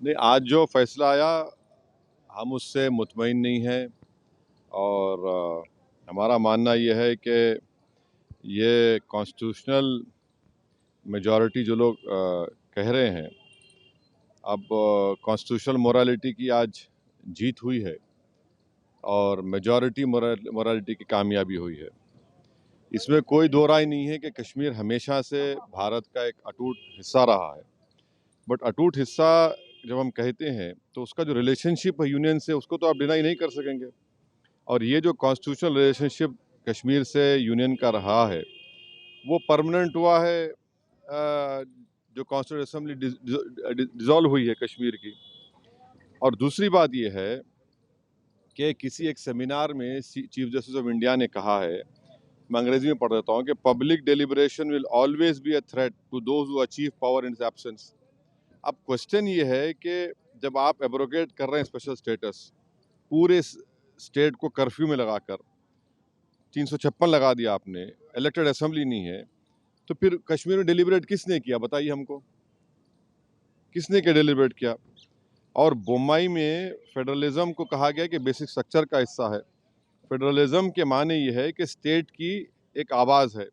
नहीं, आज जो फैसला आया हम उससे मुतमईन नहीं हैं और हमारा मानना ये है कि ये कॉन्स्टिट्यूशनल मेजॉरिटी जो लोग कह रहे हैं, अब कॉन्स्टिट्यूशनल मोरालिटी की आज जीत हुई है और मेजॉरिटी मोरालिटी की कामयाबी हुई है। इसमें कोई दो राय नहीं है कि कश्मीर हमेशा से भारत का एक अटूट हिस्सा रहा है। बट अटूट हिस्सा जब हम कहते हैं तो उसका जो रिलेशनशिप है यूनियन से, उसको तो आप डिनाई नहीं कर सकेंगे। और ये जो कॉन्स्टिट्यूशनल रिलेशनशिप कश्मीर से यूनियन का रहा है वो परमानेंट हुआ है जो कॉन्स्टिट्यूंट असेंबली डिसॉल्व हुई है कश्मीर की। और दूसरी बात ये है कि किसी एक सेमिनार में चीफ जस्टिस ऑफ इंडिया ने कहा है, मैं अंग्रेजी में पढ़ देता हूँ, कि public deliberation will always be a threat to those who achieve power in absence. अब क्वेश्चन ये है कि जब आप एब्रोगेट कर रहे हैं स्पेशल स्टेटस, पूरे स्टेट को कर्फ्यू में लगाकर 356 लगा दिया आपने, इलेक्टेड असेंबली नहीं है, तो फिर कश्मीर में डिलिब्रेट किसने किया बताइए हमको, किसने क्या डिलिब्रेट किया? और बोम्बई में फेडरलिज्म को कहा गया कि बेसिक स्ट्रक्चर का हिस्सा है। फेडरलिज्म के माने ये है कि स्टेट की एक आवाज़ है,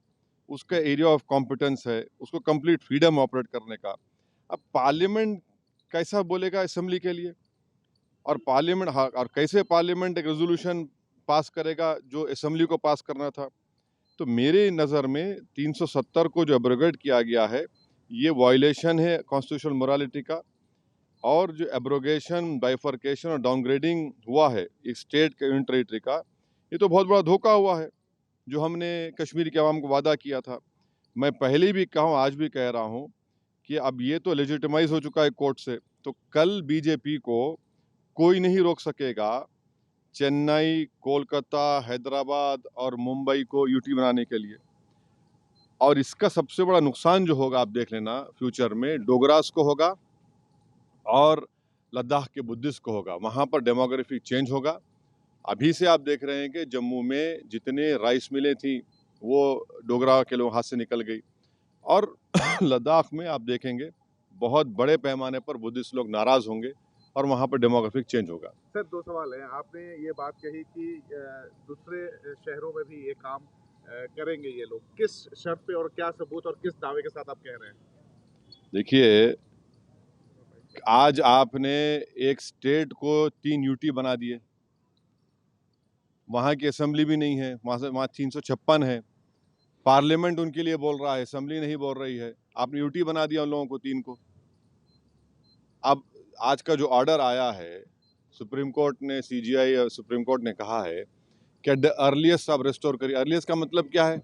उसका एरिया ऑफ कॉम्पिटेंस है, उसको कंप्लीट फ्रीडम ऑपरेट करने का। अब पार्लियामेंट कैसा बोलेगा असेंबली के लिए? और पार्लियामेंट और कैसे पार्लियामेंट एक रेजोल्यूशन पास करेगा जो असेंबली को पास करना था? तो मेरे नज़र में 370 को जो एब्रोगेट किया गया है ये वायलेशन है कॉन्स्टिट्यूशनल मोरालिटी का। और जो एब्रोगेशन, बाइफर्केशन और डाउनग्रेडिंग हुआ है एक स्टेट के यूनियन टेरिटरी का, ये तो बहुत बड़ा धोखा हुआ है जो हमने कश्मीर के अवाम को वादा किया था। मैं पहले भी कहा हूँ, आज भी कह रहा हूँ कि अब ये तो लेजिटिमाइज हो चुका है कोर्ट से, तो कल बीजेपी को कोई नहीं रोक सकेगा चेन्नई, कोलकाता, हैदराबाद और मुंबई को यूटी बनाने के लिए। और इसका सबसे बड़ा नुकसान जो होगा आप देख लेना फ्यूचर में, डोगरास को होगा और लद्दाख के बुद्धिस्ट को होगा। वहाँ पर डेमोग्राफिक चेंज होगा। अभी से आप देख रहे हैं कि जम्मू में जितने राइस मिलें थी वो डोगरा के लोग हाथ से निकल गई। और लद्दाख में आप देखेंगे बहुत बड़े पैमाने पर बुद्धिस्ट लोग नाराज होंगे और वहाँ पर डेमोग्राफिक चेंज होगा। सर, दो सवाल हैं। आपने ये बात कही कि दूसरे शहरों में भी ये काम करेंगे ये लोग, किस शर्त पे और क्या सबूत और किस दावे के साथ आप कह रहे हैं? देखिए, आज आपने एक स्टेट को 3 यूटी बना दिए, वहाँ की असेंबली भी नहीं है, वहाँ 356 है, पार्लियामेंट उनके लिए बोल रहा है, असेंबली नहीं बोल रही है। आपने यूटी बना दिया उन लोगों को 3 को। अब आज का जो ऑर्डर आया है सुप्रीम कोर्ट ने, सीजीआई और सुप्रीम कोर्ट ने कहा है कि द अर्लीस्ट आप रेस्टोर करिए। अर्लीस्ट का मतलब क्या है?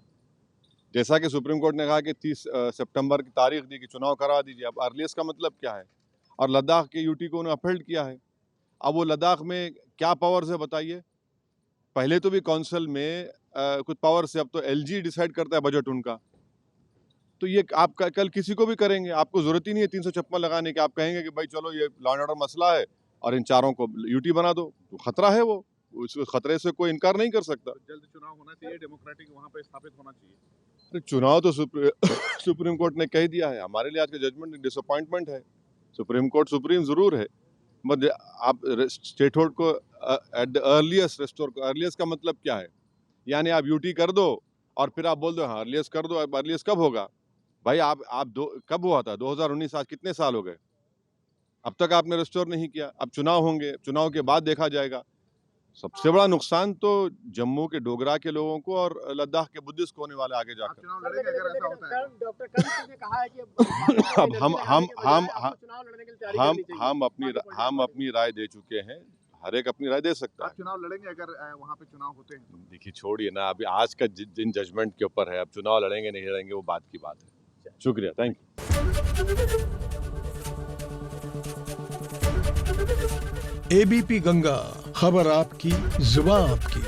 जैसा कि सुप्रीम कोर्ट ने कहा कि 30 सितंबर की तारीख दी कि चुनाव करा दीजिए, अब अर्लीस्ट का मतलब क्या है? और लद्दाख के यूटी को उन्होंने अपहेल्ड किया है। अब वो लद्दाख में क्या पावर्स है बताइए? पहले तो भी काउंसिल में कुछ पावर से, अब तो एलजी डिसाइड करता है बजट उनका। तो ये आप कल किसी को भी करेंगे, आपको जरूरत ही नहीं है 356 लगाने की। आप कहेंगे कि भाई चलो ये लॉ एंड ऑर्डर मसला है और इन चारों को यूटी बना दो, तो खतरा है वो, उस खतरे से कोई इनकार नहीं कर सकता। जल्द चुनाव होना चाहिए, डेमोक्रेटिक वहाँ पे स्थापित होना चाहिए। अरे चुनाव तो सुप्रीम कोर्ट ने कह दिया है। हमारे लिए आज का जजमेंट डिसअपॉइंटमेंट है। सुप्रीम कोर्ट सुप्रीम जरूर है, मगर आप स्टेट होल्ड को एट द अर्लीस्ट रेस्टोर को। अर्लीस्ट का मतलब क्या है? यानी आप यूटी कर दो और फिर आप बोल दो हाँ अर्लीस्ट कर दो। अब अर्लीस्ट कब होगा भाई? आप कब हुआ था? 2019, आज कितने साल हो गए? अब तक आपने रेस्टोर नहीं किया। अब चुनाव होंगे, चुनाव के बाद देखा जाएगा। सबसे बड़ा नुकसान तो जम्मू के डोगरा के लोगों को और लद्दाख के बुद्धिस्ट को होने वाले आगे जाकर। चुनाव लड़ेंगे अगर ऐसा होता है? डॉक्टर कल ने कहा है कि अब हम अपनी राय दे चुके हैं। हर एक अपनी राय दे सकता आप है। चुनाव लड़ेंगे अगर वहाँ पे चुनाव होते हैं? देखिए, छोड़िए ना, अभी आज का जिन जजमेंट के ऊपर है, अब चुनाव लड़ेंगे नहीं लड़ेंगे वो बात की बात है। शुक्रिया, थैंक यू। एबीपी गंगा, खबर आपकी, जुबान आपकी।